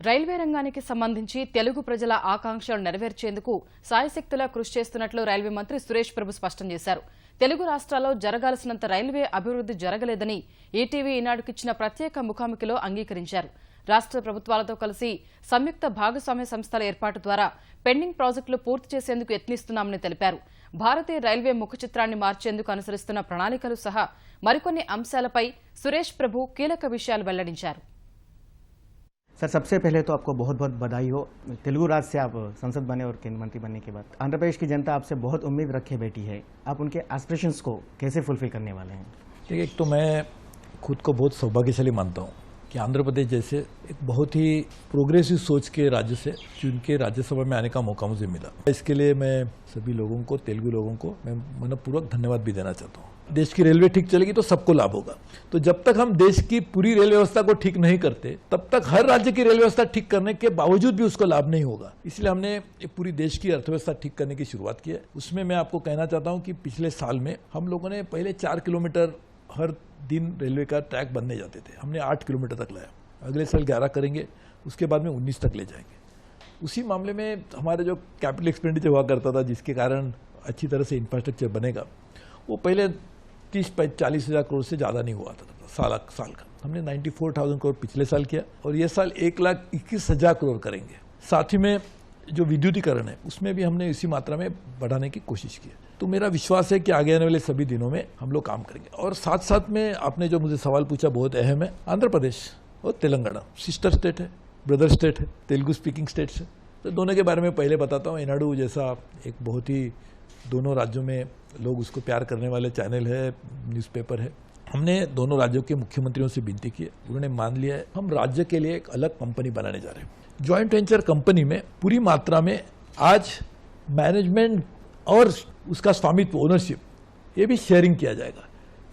Railway రంగానికి సంబంధించి తెలుగు ప్రజల ఆకాంక్షలు నెరవేర్చేందుకు సాయశక్తులా కృషి చేస్తున్నట్లు రైల్వే మంత్రి సురేష్ ప్రభు స్పష్టం చేశారు. తెలుగు రాష్ట్రాల్లో జరగాల్సినంత రైల్వే అభివృద్ది జరగలేదని ఈటీవీ ఈనాడుకిచ్చిన ప్రత్యేక ముఖాముఖిలో అంగీకరించారు. రాష్ట్ర ప్రభుత్వాలతో కలిసి సంయుక్త భాగస్వామ్య సంస్థల ఏర్పాటు ద్వారా పెండింగ్ ప్రాజెక్టులు పూర్తి చేసేందుకు యత్నిస్తున్నామని తెలిపారు. భారతీయ రైల్వే ముఖ చిత్రాన్ని మార్చేందుకు అనుసరిస్తున్న ప్రణాళికలు సహా మరికొన్ని అంశాలపై సురేష్ ప్రభు కీలక విషయాలు వెల్లడించారు. सर, सबसे पहले तो आपको बहुत बहुत बधाई हो। तेलुगु राज्य से आप संसद बने और केंद्र मंत्री बनने के बाद आंध्र प्रदेश की जनता आपसे बहुत उम्मीद रखे बैठी है। आप उनके एस्पिरेशंस को कैसे फुलफिल करने वाले हैं? देखिए, एक तो मैं खुद को बहुत सौभाग्यशाली मानता हूँ कि आंध्र प्रदेश जैसे एक बहुत ही प्रोग्रेसिव सोच के राज्य से चुन के राज्यसभा में आने का मौका मुझे मिला। इसके लिए मैं सभी लोगों को, तेलुगु लोगों को मैं मनपूर्वक धन्यवाद भी देना चाहता हूँ। देश की रेलवे ठीक चलेगी तो सबको लाभ होगा। तो जब तक हम देश की पूरी रेल व्यवस्था को ठीक नहीं करते तब तक हर राज्य की रेल व्यवस्था ठीक करने के बावजूद भी उसको लाभ नहीं होगा। इसलिए हमने एक पूरी देश की अर्थव्यवस्था ठीक करने की शुरुआत की है। उसमें मैं आपको कहना चाहता हूँ कि पिछले साल में हम लोगों ने पहले 4 किलोमीटर हर दिन रेलवे का ट्रैक बनने जाते थे, हमने 8 किलोमीटर तक लाया। अगले साल 11 करेंगे, उसके बाद में 19 तक ले जाएंगे। उसी मामले में हमारे जो कैपिटल एक्सपेंडिचर हुआ करता था, जिसके कारण अच्छी तरह से इंफ्रास्ट्रक्चर बनेगा, वो पहले 30-40 हज़ार करोड़ से ज़्यादा नहीं हुआ था साल का। हमने 94,000 करोड़ पिछले साल किया और ये साल 1,21,000 करोड़ करेंगे। साथ ही में जो विद्युतीकरण है उसमें भी हमने इसी मात्रा में बढ़ाने की कोशिश की है। तो मेरा विश्वास है कि आगे आने वाले सभी दिनों में हम लोग काम करेंगे। और साथ साथ में आपने जो मुझे सवाल पूछा बहुत अहम है, आंध्र प्रदेश और तेलंगाना सिस्टर स्टेट है, ब्रदर स्टेट है, तेलुगु स्पीकिंग स्टेट्स है। तो दोनों के बारे में पहले बताता हूँ। एनाडू जैसा एक बहुत ही दोनों राज्यों में लोग उसको प्यार करने वाले चैनल है, न्यूज़पेपर है। हमने दोनों राज्यों के मुख्यमंत्रियों से विनती की है, उन्होंने मान लिया है। हम राज्य के लिए एक अलग कंपनी बनाने जा रहे हैं। जॉइंट वेंचर कंपनी में पूरी मात्रा में आज मैनेजमेंट और उसका स्वामित्व, ओनरशिप, ये भी शेयरिंग किया जाएगा।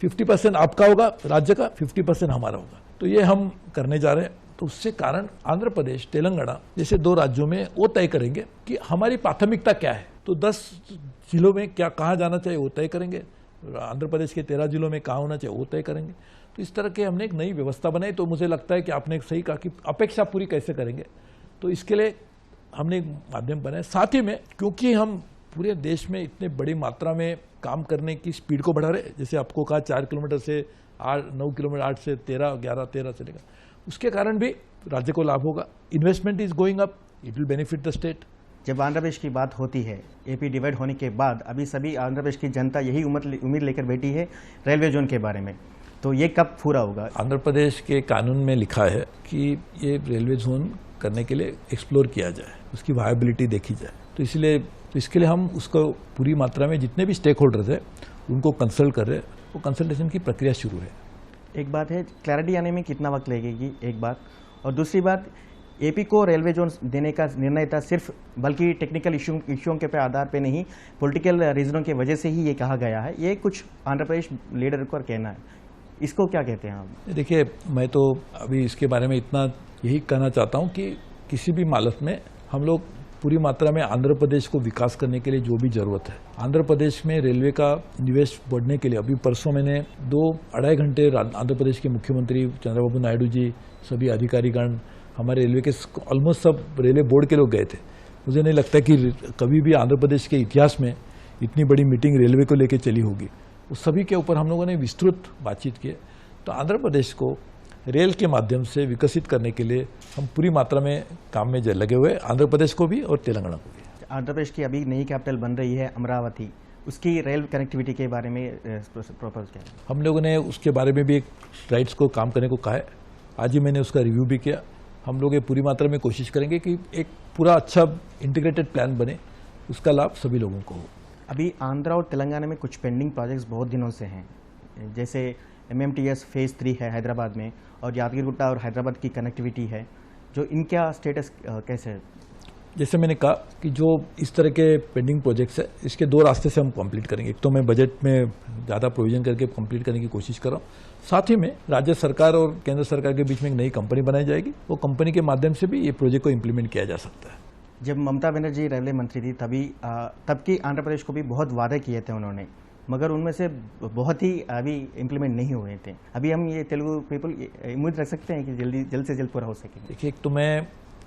50% आपका होगा राज्य का, 50% हमारा होगा। तो ये हम करने जा रहे हैं। तो उससे कारण आंध्र प्रदेश, तेलंगाना जैसे दो राज्यों में वो तय करेंगे कि हमारी प्राथमिकता क्या है। तो 10 जिलों में क्या कहाँ जाना चाहिए वो तय करेंगे, आंध्र प्रदेश के 13 जिलों में कहाँ होना चाहिए वो तय करेंगे। तो इस तरह के हमने एक नई व्यवस्था बनाई। तो मुझे लगता है कि आपने सही कहा कि अपेक्षा पूरी कैसे करेंगे, तो इसके लिए हमने एक माध्यम बनाया। साथ ही में क्योंकि हम पूरे देश में इतने बड़ी मात्रा में काम करने की स्पीड को बढ़ा रहे, जैसे आपको कहा 4 किलोमीटर से 9 किलोमीटर, 8 से 13, 11, 13 चलेगा, उसके कारण भी राज्य को लाभ होगा। Investment is going up, it will benefit the state. जब आंध्र प्रदेश की बात होती है, एपी डिवाइड होने के बाद अभी सभी आंध्र प्रदेश की जनता यही उम्मीद लेकर बैठी है रेलवे जोन के बारे में, तो ये कब पूरा होगा? आंध्र प्रदेश के कानून में लिखा है कि ये रेलवे जोन करने के लिए एक्सप्लोर किया जाए, उसकी वायबिलिटी देखी जाए। तो इसलिए इसके लिए हम उसको पूरी मात्रा में जितने भी स्टेक होल्डर्स हैं उनको कंसल्ट कर रहे हैं। वो कंसल्टेशन की प्रक्रिया शुरू है। एक बात है, क्लैरिटी आने में कितना वक्त लगेगी, एक बात। और दूसरी बात, एपी को रेलवे जोन देने का निर्णय था सिर्फ, बल्कि टेक्निकल इश्यूओं के पे आधार पे नहीं, पॉलिटिकल रीजनों की वजह से ही ये कहा गया है। ये कुछ आंध्र प्रदेश लीडर को कहना है, इसको क्या कहते हैं आप? देखिए, मैं तो अभी इसके बारे में इतना यही कहना चाहता हूँ कि किसी भी हालत में हम लोग पूरी मात्रा में आंध्र प्रदेश को विकास करने के लिए जो भी जरूरत है, आंध्र प्रदेश में रेलवे का निवेश बढ़ने के लिए, अभी परसों मैंने 2-2.5 घंटे आंध्र प्रदेश के मुख्यमंत्री चंद्रबाबू नायडू जी, सभी अधिकारीगण, हमारे रेलवे के ऑलमोस्ट सब रेलवे बोर्ड के लोग गए थे। मुझे नहीं लगता कि कभी भी आंध्र प्रदेश के इतिहास में इतनी बड़ी मीटिंग रेलवे को लेकर चली होगी। उस सभी के ऊपर हम लोगों ने विस्तृत बातचीत की। तो आंध्र प्रदेश को रेल के माध्यम से विकसित करने के लिए हम पूरी मात्रा में काम में लगे हुए, आंध्र प्रदेश को भी और तेलंगाना को भी। आंध्र प्रदेश की अभी नई कैपिटल बन रही है अमरावती, उसकी रेल कनेक्टिविटी के बारे में प्रपोज किया। हम लोगों ने उसके बारे में भी एक राइट्स को काम करने को कहा है। आज ही मैंने उसका रिव्यू भी किया। हम लोग ये पूरी मात्रा में कोशिश करेंगे कि एक पूरा अच्छा इंटीग्रेटेड प्लान बने, उसका लाभ सभी लोगों को हो। अभी आंध्र और तेलंगाना में कुछ पेंडिंग प्रोजेक्ट्स बहुत दिनों से हैं, जैसे MMTS फेज़ 3 है हैदराबाद में, और यादगिरगुट्टा और हैदराबाद की कनेक्टिविटी है, जो इनका स्टेटस कैसे है? जैसे मैंने कहा कि जो इस तरह के पेंडिंग प्रोजेक्ट्स है, इसके 2 रास्ते से हम कंप्लीट करेंगे। एक तो मैं बजट में ज़्यादा प्रोविजन करके कंप्लीट करने की कोशिश कर रहा हूँ। साथ ही में राज्य सरकार और केंद्र सरकार के बीच में एक नई कंपनी बनाई जाएगी। वो कंपनी के माध्यम से भी ये प्रोजेक्ट को इम्प्लीमेंट किया जा सकता है। जब ममता बनर्जी रेलवे मंत्री थी तब की आंध्र प्रदेश को भी बहुत वादे किए थे उन्होंने, मगर उनमें से बहुत ही अभी इम्प्लीमेंट नहीं हुए थे। अभी हम ये तेलुगु पीपल उम्मीद रख सकते हैं कि जल्द से जल्द पूरा हो सके? देखिए, एक तो मैं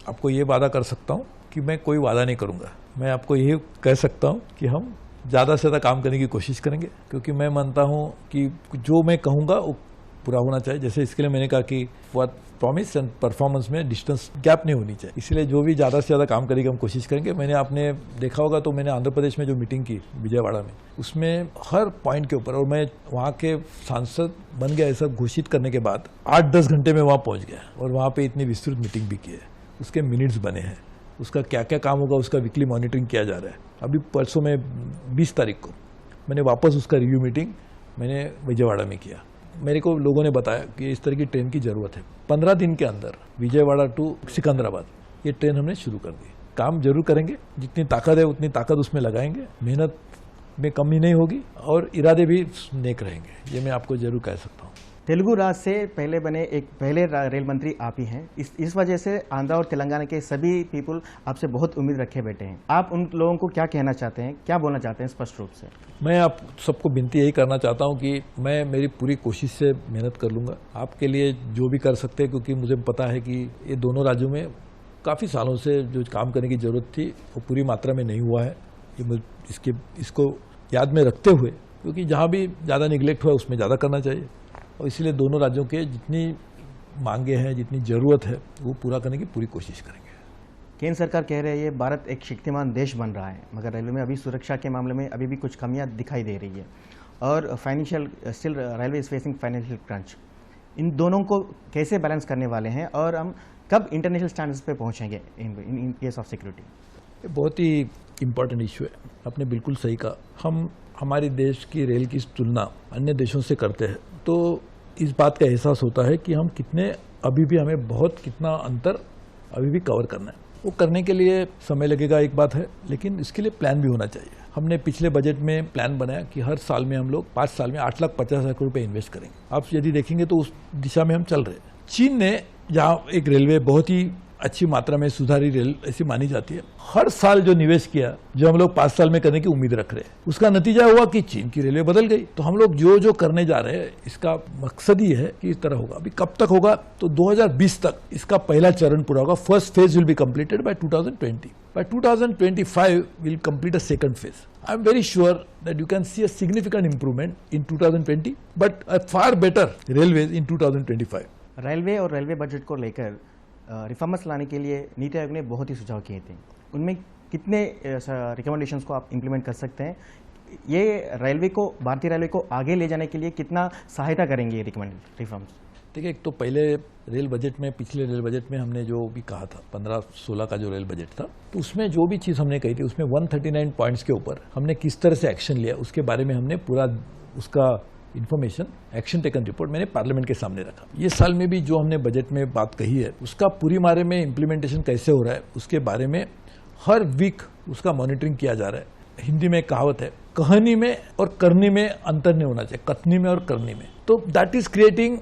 आपको ये वादा कर सकता हूँ कि मैं कोई वादा नहीं करूँगा। मैं आपको ये कह सकता हूँ कि हम ज़्यादा से ज़्यादा काम करने की कोशिश करेंगे, क्योंकि मैं मानता हूँ कि जो मैं कहूँगा वो पूरा होना चाहिए। जैसे इसके लिए मैंने कहा कि प्रॉमिस एंड परफॉर्मेंस में डिस्टेंस गैप नहीं होनी चाहिए, इसलिए जो भी ज़्यादा से ज़्यादा काम करेंगे हम कोशिश करेंगे। मैंने आपने देखा होगा तो मैंने आंध्र प्रदेश में जो मीटिंग की विजयवाड़ा में, उसमें हर पॉइंट के ऊपर, और मैं वहाँ के सांसद बन गया ऐसा घोषित करने के बाद 8-10 घंटे में वहाँ पहुँच गया और वहाँ पर इतनी विस्तृत मीटिंग भी की है, उसके मिनट्स बने हैं, उसका क्या क्या काम होगा उसका वीकली मॉनिटरिंग किया जा रहा है। अभी परसों में 20 तारीख को मैंने वापस उसका रिव्यू मीटिंग मैंने विजयवाड़ा में किया। मेरे को लोगों ने बताया कि इस तरह की ट्रेन की ज़रूरत है। 15 दिन के अंदर विजयवाड़ा टू सिकंदराबाद ये ट्रेन हमने शुरू कर दी। काम जरूर करेंगे, जितनी ताकत है उतनी ताकत उसमें लगाएंगे, मेहनत में कमी नहीं होगी और इरादे भी नेक रहेंगे, ये मैं आपको जरूर कह सकता हूँ। तेलुगु राज से पहले बने एक पहले रेल मंत्री आप ही हैं। इस वजह से आंध्र और तेलंगाना के सभी पीपल आपसे बहुत उम्मीद रखे बैठे हैं। आप उन लोगों को क्या कहना चाहते हैं, क्या बोलना चाहते हैं स्पष्ट रूप से? मैं आप सबको विनती यही करना चाहता हूं कि मैं मेरी पूरी कोशिश से मेहनत कर लूंगा आपके लिए जो भी कर सकते हैं, क्योंकि मुझे पता है कि ये दोनों राज्यों में काफ़ी सालों से जो काम करने की ज़रूरत थी वो पूरी मात्रा में नहीं हुआ है। इसको याद में रखते हुए, क्योंकि जहाँ भी ज़्यादा निगलेक्ट हुआ उसमें ज़्यादा करना चाहिए, और इसलिए दोनों राज्यों के जितनी मांगे हैं, जितनी ज़रूरत है वो पूरा करने की पूरी कोशिश करेंगे। केंद्र सरकार कह रही है भारत एक शक्तिमान देश बन रहा है, मगर रेलवे में अभी सुरक्षा के मामले में अभी भी कुछ कमियां दिखाई दे रही है और financial still railway is facing financial crunch. इन दोनों को कैसे बैलेंस करने वाले हैं और हम कब इंटरनेशनल स्टैंडर्ड्स पे पहुंचेंगे इन केस ऑफ सिक्योरिटी? ये बहुत ही इम्पोर्टेंट इशू है, आपने बिल्कुल सही कहा। हम हमारे देश की रेल की तुलना अन्य देशों से करते हैं तो इस बात का एहसास होता है कि हम कितने अभी भी हमें बहुत कितना अंतर अभी भी कवर करना है। वो करने के लिए समय लगेगा एक बात है, लेकिन इसके लिए प्लान भी होना चाहिए। हमने पिछले बजट में प्लान बनाया कि हर साल में हम लोग 5 साल में 8,50,000 करोड़ रुपए इन्वेस्ट करेंगे। आप यदि देखेंगे तो उस दिशा में हम चल रहे हैं। चीन ने जहाँ एक रेलवे बहुत ही अच्छी मात्रा में सुधारी रेल ऐसी मानी जाती है, हर साल जो निवेश किया जो हम लोग 5 साल में करने की उम्मीद रख रहे हैं, उसका नतीजा हुआ कि चीन की रेलवे बदल गई। तो हम लोग जो करने जा रहे हैं इसका मकसद ही है कि इस तरह होगा। अभी कब तक होगा तो 2020 तक इसका पहला चरण पूरा होगा। First phase will be completed by 2020। By 2025 we'll complete a second phase. I'm very sure that you can see a significant improvement in 2020, but a far better railways in 2025. Railway और रेलवे बजट को लेकर reforms लाने के लिए नीति आयोग ने बहुत ही सुझाव किए थे। उनमें कितने रिकमेंडेशंस को आप इम्प्लीमेंट कर सकते हैं? ये रेलवे को, भारतीय रेलवे को आगे ले जाने के लिए कितना सहायता करेंगे ये रिफॉर्म्स? देखिए, एक तो पहले रेल बजट में, पिछले रेल बजट में हमने जो भी कहा था 15-16 का जो रेल बजट था, तो उसमें जो भी चीज़ हमने कही थी उसमें 139 पॉइंट्स के ऊपर हमने किस तरह से एक्शन लिया उसके बारे में हमने पूरा उसका इन्फॉर्मेशन, एक्शन टेकन रिपोर्ट मैंने पार्लियामेंट के सामने रखा। ये साल में भी जो हमने बजट में बात कही है उसका पूरी बारे में इम्प्लीमेंटेशन कैसे हो रहा है उसके बारे में हर वीक उसका मॉनिटरिंग किया जा रहा है। हिंदी में कहावत है, कहनी में और करनी में अंतर नहीं होना चाहिए, कथनी में और करनी में। तो that is creating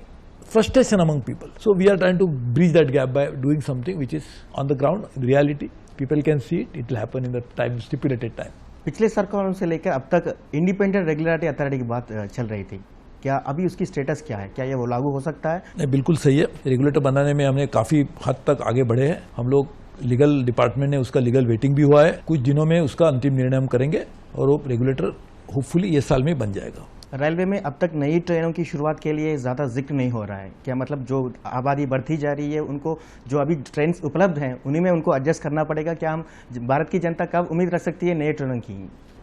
frustration among people. So we are trying to bridge that gap by doing something which is on the ground, in reality. People can see it, it will happen in the time, stipulated time. पिछले सरकारों से लेकर अब तक independent regulatory authority की बात चल रही थी, क्या अभी उसकी स्टेटस क्या है? क्या ये वो लागू हो सकता है? नहीं, बिल्कुल सही है। रेगुलेटर बनाने में हमने काफ़ी हद तक आगे बढ़े हैं। हम लोग लीगल डिपार्टमेंट ने उसका लीगल वेटिंग भी हुआ है। कुछ दिनों में उसका अंतिम निर्णय हम करेंगे और वो रेगुलेटर होपफुली ये साल में बन जाएगा। रेलवे में अब तक नई ट्रेनों की शुरुआत के लिए ज़्यादा जिक्र नहीं हो रहा है। क्या मतलब जो आबादी बढ़ती जा रही है उनको, जो अभी ट्रेन उपलब्ध हैं उन्हीं में उनको एडजस्ट करना पड़ेगा? क्या हम भारत की जनता कब उम्मीद रख सकती है नई ट्रेनों की?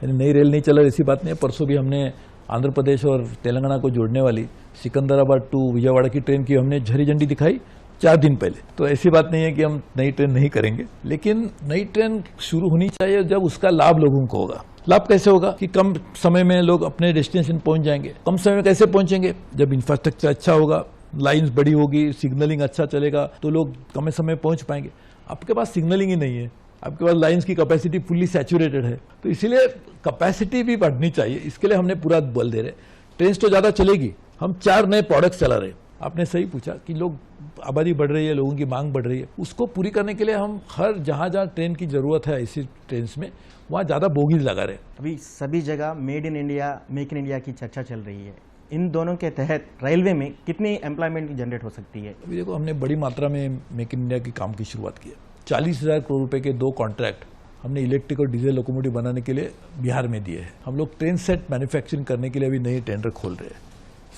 नई रेल नहीं चला ऐसी बात नहीं है। परसों भी हमने आंध्र प्रदेश और तेलंगाना को जोड़ने वाली सिकंदराबाद टू विजयवाड़ा की ट्रेन की हमने झरी झंडी दिखाई 4 दिन पहले। तो ऐसी बात नहीं है कि हम नई ट्रेन नहीं करेंगे, लेकिन नई ट्रेन शुरू होनी चाहिए जब उसका लाभ लोगों को होगा। लाभ कैसे होगा कि कम समय में लोग अपने डेस्टिनेशन पहुंच जाएंगे। कम समय में कैसे पहुंचेंगे? जब इंफ्रास्ट्रक्चर अच्छा होगा, लाइंस बड़ी होगी, सिग्नलिंग अच्छा चलेगा तो लोग कम समय में पहुंच पाएंगे। आपके पास सिग्नलिंग ही नहीं है, आपके पास लाइंस की कैपेसिटी फुल्ली सैचुरेटेड है, तो इसीलिए कैपेसिटी भी बढ़नी चाहिए। इसके लिए हमने पूरा बल दे रहे। ट्रेन तो ज्यादा चलेगी, हम 4 नए प्रोडक्ट्स चला रहे। आपने सही पूछा कि लोग, आबादी बढ़ रही है, लोगों की मांग बढ़ रही है, उसको पूरी करने के लिए हम हर जहां ट्रेन की जरूरत है ऐसी ट्रेन में वहाँ ज़्यादा बोगीज लगा रहे हैं। अभी सभी जगह made in India, make in India की चर्चा चल रही है। इन दोनों के तहत रेलवे में कितनी एम्प्लॉयमेंट जनरेट हो सकती है? अभी देखो, हमने बड़ी मात्रा में मेक इन इंडिया की काम की शुरुआत की है। 40,000 करोड़ रुपए के 2 कॉन्ट्रैक्ट हमने इलेक्ट्रिक और डीजल लोकोमोटिव बनाने के लिए बिहार में दिए हैं। हम लोग ट्रेन सेट मैन्युफैक्चरिंग करने के लिए अभी नए टेंडर खोल रहे हैं।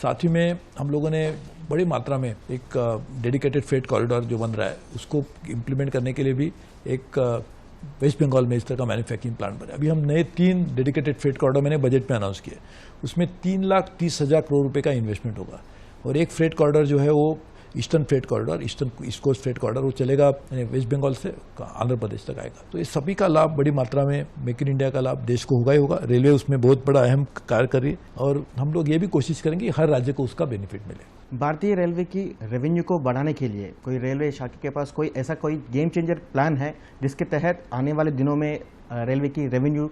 साथ ही में हम लोगों ने बड़ी मात्रा में एक डेडिकेटेड फ्रेट कॉरिडोर जो बन रहा है उसको इम्प्लीमेंट करने के लिए भी एक वेस्ट बंगाल में इस तरह का मैन्युफैक्चरिंग प्लांट बना। अभी हम नए 3 डेडिकेटेड फ्रेट कॉरिडोर मैंने बजट में अनाउंस किए, उसमें 3,30,000 करोड़ रुपए का इन्वेस्टमेंट होगा। और एक फ्रेट कॉरिडोर जो है वो eastern freight corridor, east coast freight corridor, वो चलेगा वेस्ट बंगाल से आंध्र प्रदेश तक आएगा। तो इस सभी का लाभ बड़ी मात्रा में मेक इन इंडिया का लाभ देश को होगा ही होगा। रेलवे उसमें बहुत बड़ा अहम कार्य कर रही है और हम लोग ये भी कोशिश करेंगे कि हर राज्य को उसका बेनिफिट मिले। भारतीय रेलवे की रेवेन्यू को बढ़ाने के लिए कोई रेलवे शाखा के पास कोई ऐसा कोई गेम चेंजर प्लान है जिसके तहत आने वाले दिनों में रेलवे की रेवेन्यू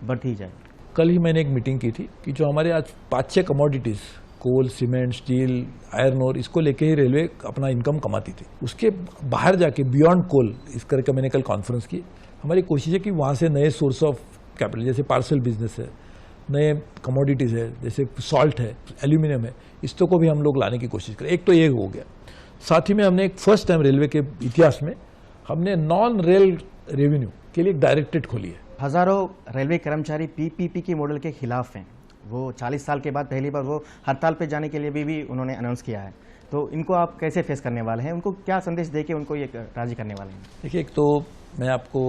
बढ़ती जाए? कल ही मैंने एक मीटिंग की थी कि जो हमारे आज 5-6 कमोडिटीज कोल, सीमेंट, स्टील, आयरन ओर, इसको लेके ही रेलवे अपना इनकम कमाती थी। उसके बाहर जाके बियॉन्ड कोल इस करके का मैंने कल कॉन्फ्रेंस की। हमारी कोशिश है कि वहाँ से नए सोर्स ऑफ कैपिटल जैसे पार्सल बिजनेस है, नए कमोडिटीज़ है जैसे सॉल्ट है, एल्यूमिनियम है, इसको को भी हम लोग लाने की कोशिश करें। एक तो ये हो गया। साथ ही में हमने एक फर्स्ट टाइम रेलवे के इतिहास में हमने नॉन रेल रेवेन्यू के लिए एक डायरेक्टरेट खोली है। हजारों रेलवे कर्मचारी पीपीपी के मॉडल के खिलाफ हैं। वो 40 साल के बाद पहली बार वो हड़ताल पे जाने के लिए भी उन्होंने अनाउंस किया है। तो इनको आप कैसे फेस करने वाले हैं? उनको क्या संदेश दे के उनको ये राजी करने वाले हैं? देखिए, एक तो मैं आपको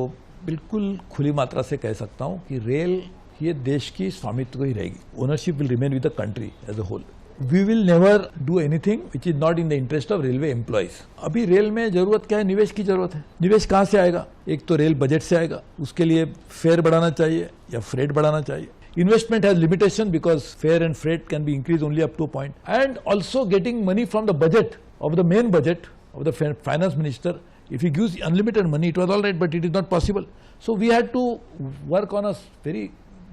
बिल्कुल खुली मात्रा से कह सकता हूँ कि रेल ये देश की स्वामित्व ही रहेगी। Ownership will remain with the country as a whole. We will never do anything which is not in the interest of railway employees. अभी रेल में जरूरत क्या है? निवेश की जरूरत है। निवेश कहाँ से आएगा? एक तो रेल बजट से आएगा, उसके लिए फेयर बढ़ाना चाहिए या फ्रेट बढ़ाना चाहिए। Investment has limitation because fare and freight can be increased only up to a point. And also getting money from the budget of the main budget of the finance minister. If he gives unlimited money, it was all right, but it is not possible. So we had to work on a very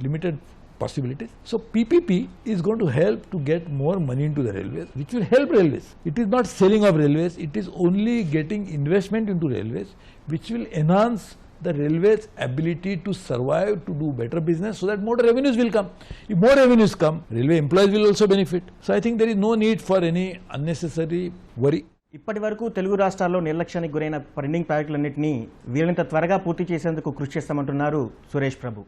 limited possibilities. So PPP is going to help to get more money into the railways, which will help railways. It is not selling of railways, it is only getting investment into railways, which will enhance the railways ability to survive, to do better business, so that more revenues will come. If more revenues come, railway employees will also benefit. So I think there is no need for any unnecessary worry. ఇప్పటి వరకు తెలుగు రాష్ట్రాల్లో నిర్లక్ష్యానికి గురైన pending ప్రాజెక్టులన్నింటినీ వీలైనంత త్వరగా పూర్తి చేసేందుకు కృషి చేస్తామంటున్నారు సురేష్ ప్రభు.